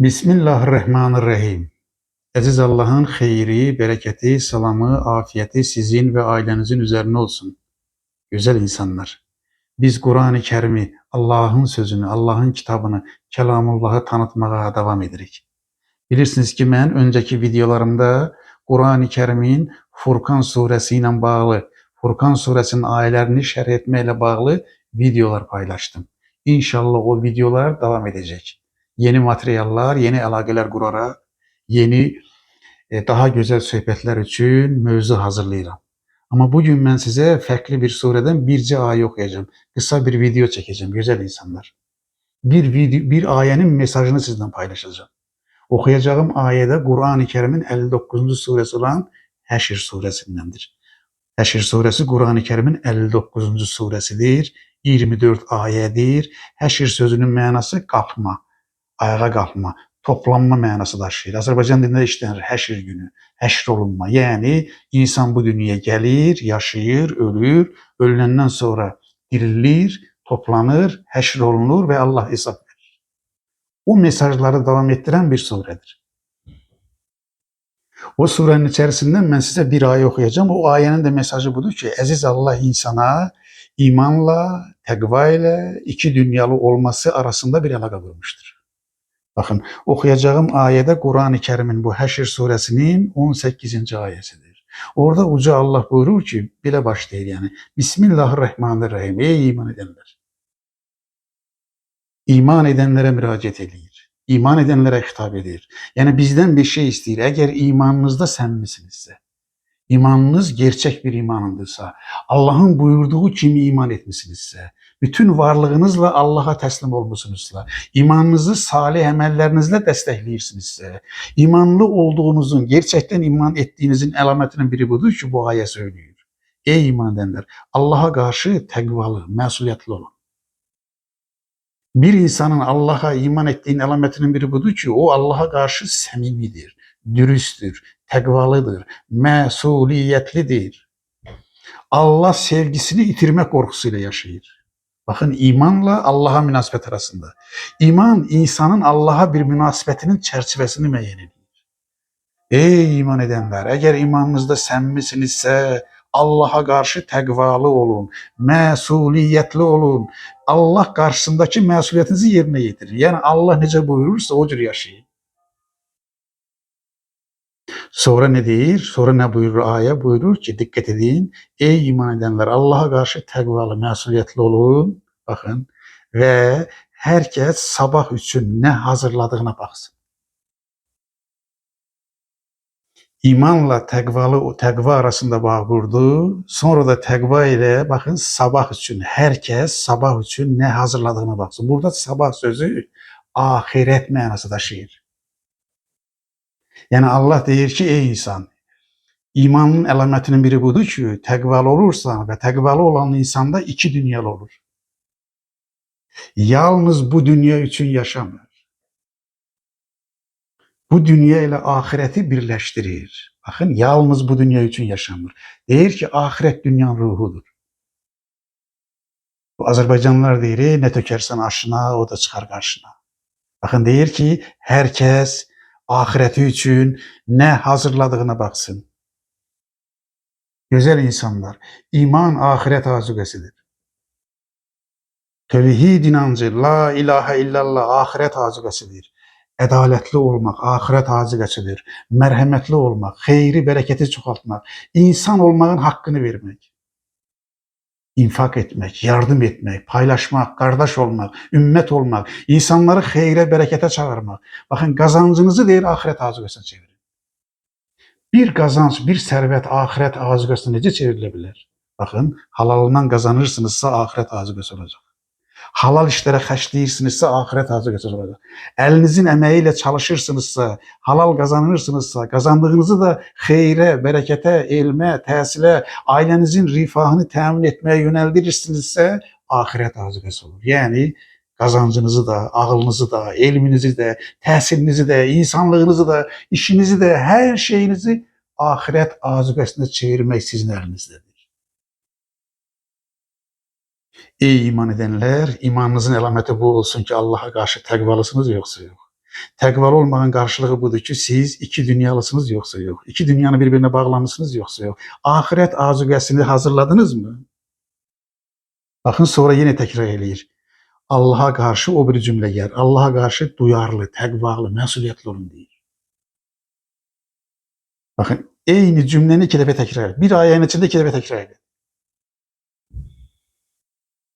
Bismillahirrahmanirrahim. Aziz Allah'ın xeyri, bereketi, salamı, afiyeti sizin ve ailenizin üzerine olsun. Güzel insanlar. Biz Kur'an-ı Kerim'i, Allah'ın sözünü, Allah'ın kitabını, Kelamullah'ı tanıtmaya devam edirik. Bilirsiniz ki ben önceki videolarımda Kur'an-ı Kerim'in Furkan suresi ile bağlı, Furkan suresinin ayelerini şerh etmeyle bağlı videolar paylaştım. İnşallah o videolar devam edecek. Yeni materyallar, yeni əlaqələr qurarak, yeni daha güzel söhbətlər üçün mövzu hazırlayıram. Ama bugün ben size farklı bir sureden bircə ayə okuyacağım. Kısa bir video çekeceğim güzel insanlar. Bir ayenin mesajını sizden paylaşacağım. Okuyacağım ayədə Kur'an-ı Kerim'in 59. suresi olan Həşr suresindendir. Həşr suresi Kur'an-ı Kerim'in 59. suresidir. 24 ayədir. Həşr sözünün mənası qalxma, ayağa qalxma, toplanma mənası daşıyır. Azərbaycan dilində işlənir həşr günü, həşr olunma. Yəni insan bu dünyaya gəlir, yaşayır, ölür, ölüləndən sonra dirilir, toplanır, həşr olunur və Allah hesab verir. O mesajları devam ettiren bir suredir. O surenin içerisinden ben size bir ayet okuyacağım. O ayenin de mesajı budur ki, aziz Allah insana imanla, təqva ile iki dünyalı olması arasında bir əlaqə qurmuştur. Bakın okuyacağım ayette Kur'an-ı Kerim'in bu Həşr suresinin 18. ayesidir. Orada Uca Allah buyurur ki, bile başlayır yani. Bismillahirrahmanirrahim. Ey iman edenler. İman edenlere müracaat edilir. İman edenlere hitap edir. Yani bizden bir şey istiyor. Eğer imanınızda semisinizse, imanınız gerçek bir imanındırsa, Allah'ın buyurduğu kimi iman etmişsinizse, bütün varlığınızla Allah'a teslim olmuşsunuzsa, imanınızı salih emellerinizle destekleyirsinizse, imanlı olduğunuzun, gerçekten iman ettiğinizin alametinin biri budur ki bu ayet söylüyor. Ey iman edenler, Allah'a karşı tekvalı, mesuliyetli olun. Bir insanın Allah'a iman ettiğinin alametinin biri budur ki o Allah'a karşı samimidir, dürüsttür, tekvalıdır, mesuliyetlidir. Allah sevgisini itirme korkusuyla yaşayır. Bakın imanla Allah'a münasebet arasında. İman insanın Allah'a bir münasebetinin çerçevesini müeyyen ediyor. Ey iman edenler, eğer imanınızda semisinizse Allah'a karşı tekvalı olun, mesuliyetli olun. Allah karşısındaki mesuliyetinizi yerine getirin. Yani Allah nece buyurursa o cür yaşayın. Sonra ne deyir? Sonra ne buyurur? Ayet buyurur ki dikkat edin. Ey iman edenler Allah'a karşı tekvalı, mesuliyetli olun. Bakın ve herkes sabah için ne hazırladığına baksın. İmanla təqva arasında bağ qurdu. Sonra da təqva ile bakın sabah için, herkes sabah için ne hazırladığına baksın. Burada sabah sözü ahiret mənası daşıyır. Yani Allah deyir ki ey insan, imanın əlamətinin biri budur ki, təqvalı olursan ve təqvalı olan insanda iki dünyalı olur. Yalnız bu dünya için yaşamır. Bu dünya ile ahireti birleştirir. Bakın yalnız bu dünya için yaşamır. Deyir ki ahiret dünyanın ruhudur. Bu Azerbaycanlılar deyir ne tökersen aşına o da çıkar karşına. Bakın deyir ki herkes ahireti için ne hazırladığına baksın. Güzel insanlar, iman ahiret azugesidir. Tevhid inancı, la ilahe illallah ahiret azugesidir. Adaletli olmak, ahiret azigəsidir. Merhametli olmak, xeyri, bereketi çoxaltmak, insan olmağın hakkını vermek. İnfak etmek, yardım etmek, paylaşmak, kardeş olmak, ümmet olmak, insanları xeyrə, berekete çağırmak. Bakın kazancınızı deyir ahiret azigəsinə çevirin. Bir kazanç, bir servet ahiret azigəsinə necə çevrilebilir? Bakın halalından kazanırsınızsa ahiret azigəsi olacak. Halal işlere xərcləyirsinizsə ahiret azigəsi olacak. Elinizin emeğiyle çalışırsınızsa, halal kazanırsınızsa, kazandığınızı da xeyrə, berekete, elmə, təhsilə, ailenizin rifahını təmin etmeye yöneldirirsinizsə ahiret azigəsi olur. Yani kazancınızı da, ağlınızı da, elminizi de, təhsilinizi de, insanlığınızı da, işinizi de, her şeyinizi ahiret azigəsinə çevirmek sizin elinizdedir. Ey iman edenler, imanınızın alameti bu olsun ki Allah'a karşı təqvalısınız yoksa yok. Təqvalı olmağın qarşılığı budur ki, siz iki dünyalısınız yoxsa yox. İki dünyanı bir-birinə bağlamışsınız yoxsa yox. Axirət azuqəsini hazırladınız mı? Baxın, sonra yenə təkrar eləyir. Allaha qarşı o bir cümlə gəlir. Allaha qarşı duyarlı, təqvalı, məsuliyyətli olun deyir. Baxın, eyni cümləni iki dəfə təkrar edir. Bir ayənin içində iki dəfə təkrar edir.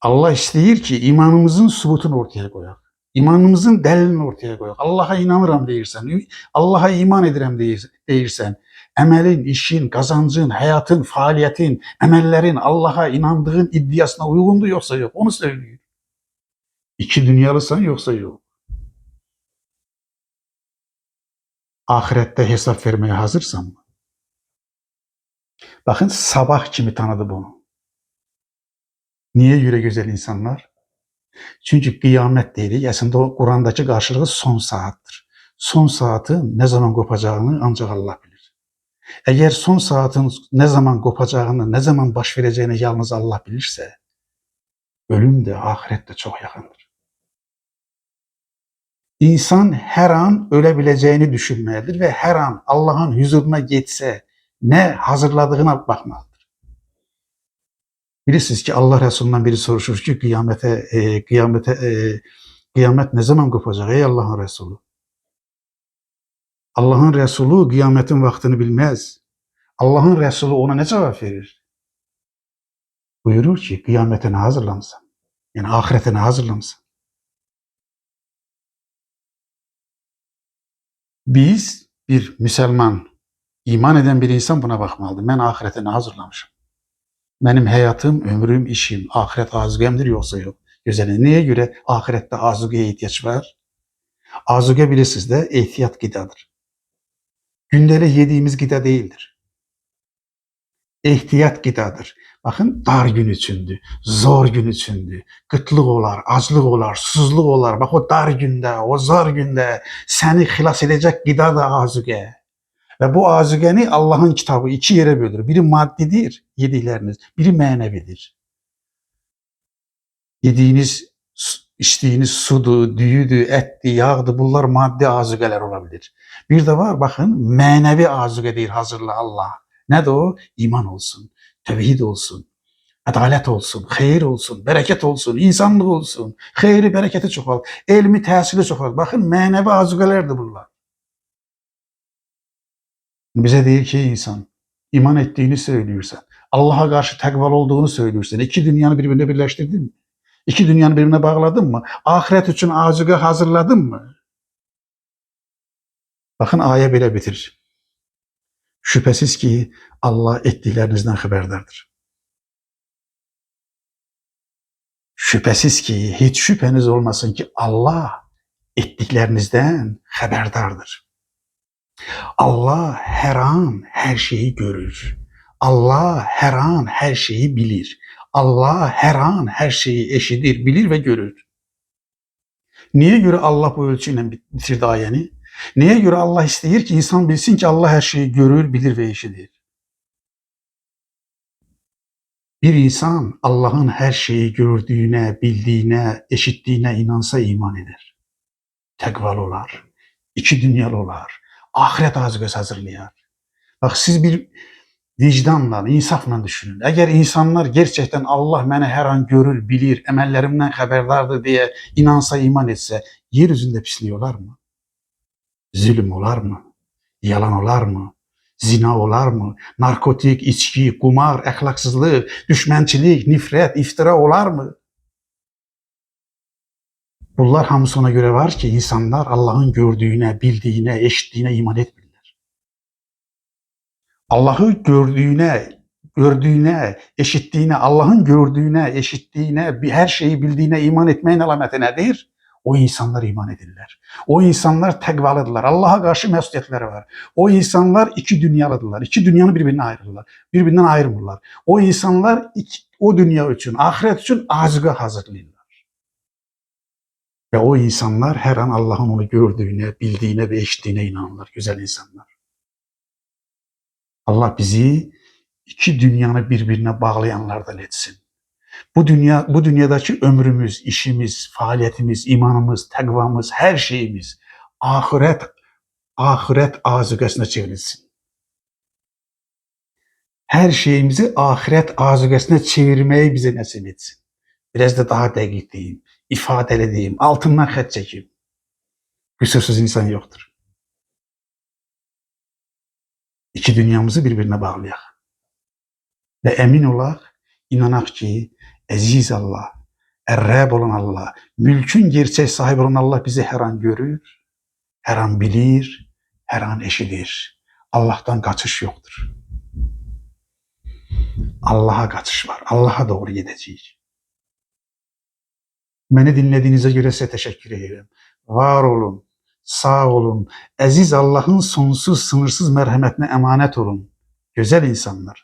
Allah istəyir ki, imanımızın sübutunu ortaya qoyaq. İmanımızın dəlilini ortaya qoyaq. Allaha inanıram deyirsən, Allaha iman edirəm deyirsən, əməlin, işin, qazancın, həyatın, fəaliyyətin, əməllərin Allaha inandığın iddiasına uyğundur yoxsa yox, onu söylüyor. İki dünyalısan yoxsa yox. Ahirətdə hesab verməyə hazırsanmı? Baxın, sabah kimi tanıdı bunu. Niye göre güzel insanlar? Çünkü kıyamet dedik, aslında o Kur'an'daki karşılığı son saattir. Son saatin ne zaman kopacağını ancak Allah bilir. Eğer son saatin ne zaman kopacağını, ne zaman baş vereceğini yalnız Allah bilirse, ölüm de ahiret de çok yakındır. İnsan her an ölebileceğini düşünmelidir ve her an Allah'ın huzuruna geçse ne hazırladığına bakmalıdır. Bilirsiniz ki Allah Resulü'nden biri soruşur ki kıyamet ne zaman kopacak ey Allah'ın Resulü? Allah'ın Resulü kıyametin vaktini bilmez. Allah'ın Resulü ona ne cevap verir? Buyurur ki kıyametine hazırlamışsın. Yani ahiretine hazırlamışsın. Biz bir Müslüman, iman eden bir insan buna bakmalıdır. Ben ahiretine hazırlamışım. Benim hayatım, ömrüm, işim, ahiret azuqəmdir yoxsa yox? Gözəlin. Niyə görə ahirətdə azuqəyə ehtiyac var? Azuqə bilirsiniz də ehtiyat qidadır. Gündəlik yediğimiz qida değildir. Ehtiyat qidadır. Baxın, dar gün üçündür, zor gün üçündür. Qıtlıq olar, aclıq olar, susuzluq olar. Bax o dar gündə, o zor gündə səni xilas edəcək qida da azuqə. Və bu azuqəni Allah'ın kitabı iki yere bölür. Biri maddidir, yedikləriniz, biri mənəvidir. Yediğiniz, içtiğiniz sudur, düyüdür, etdir, yağdır, bunlar maddi azuqələr olabilir. Bir de var, bakın, mənəvi azuqə deyir hazırla Allah. Nədir o? İman olsun, tevhid olsun, adalet olsun, xeyir olsun, bərəkət olsun, insanlıq olsun, xeyri, bərəkəti çoxalt, elmi, təhsili çoxalt. Bakın, mənəvi azuqələrdir bunlar. Bize deyir ki insan, iman ettiğini söylüyorsan, Allah'a karşı təqvalı olduğunu söylüyorsan, iki dünyanı birbirine birleştirdin mi? İki dünyanı birbirine bağladın mı? Ahiret için azuqə hazırladın mı? Bakın aya belə bitir. Şüphesiz ki Allah ettiklerinizden haberdardır. Şüphesiz ki hiç şüpheniz olmasın ki Allah ettiklerinizden haberdardır. Allah her an her şeyi görür. Allah her an her şeyi bilir. Allah her an her şeyi eşidir, bilir ve görür. Niye göre Allah bu ölçüyle bitirdi ayəni? Niye göre Allah istəyir ki insan bilsin ki Allah her şeyi görür, bilir ve eşidir? Bir insan Allah'ın her şeyi gördüğüne, bildiğine, eşittiğine inansa iman eder. Təqvalı olar, iki dünyalı olar, ahiret azuqəsi hazırlayar. Bak siz bir vicdanla, insafla düşünün. Eğer insanlar gerçekten Allah məni her an görür, bilir, əməllərimdən xəbərdardır diye inansa, iman etse, yeryüzünde pisliği olar mı? Zulüm olar mı? Yalan olar mı? Zina olar mı? Narkotik, içki, kumar, əxlaqsızlıq, düşmənçilik, nifrət, iftira olar mı? Bunlar hamısı ona göre var ki insanlar Allah'ın gördüğüne, bildiğine, eşittiğine iman etmirlər. Allah'ı gördüğüne, eşittiğine, Allah'ın gördüğüne, eşittiğine, her şeyi bildiğine iman etmeyin əlaməti nədir? O insanlar iman edirlər. O insanlar təqvalıdırlar. Allah'a qarşı məsuliyyətləri var. O insanlar iki dünyalıdırlar. İki dünyanı birbirindən ayırırlar. Birbirindən ayırmırlar. O insanlar o dünya üçün, ahiret üçün azuqə hazırlayırlar. Ve o insanlar her an Allah'ın onu gördüğüne, bildiğine ve eşittiğine inanırlar. Güzel insanlar. Allah bizi iki dünyanı birbirine bağlayanlardan etsin. Bu dünyadaki ömrümüz, işimiz, faaliyetimiz, imanımız, təqvamız, her şeyimiz ahiret azuqəsinə çevrilsin. Hər şeyimizi ahiret azuqəsinə çevirməyi bizə nəsib etsin. Biraz da daha dəqiq deyim, ifadəli deyim, altından xətt çəkim. Qüsursuz insan yoxdur. İki dünyamızı bir-birinə bağlayaq. Və əmin olaq, inanaq ki, əziz Allah, Ər-Rəbb olan Allah, mülkün gerçək sahibi olan Allah bizi hər an görür, hər an bilir, hər an eşidir. Allahdan qaçış yoxdur. Allaha qaçış var, Allaha doğru gedəcəyik. Məni dinlədiyinizə görə sizə təşəkkür edirəm. Var olun, sağ olun, əziz Allahın sonsuz, sınırsız mərhəmətinə əmanət olun. Gözəl insanlar.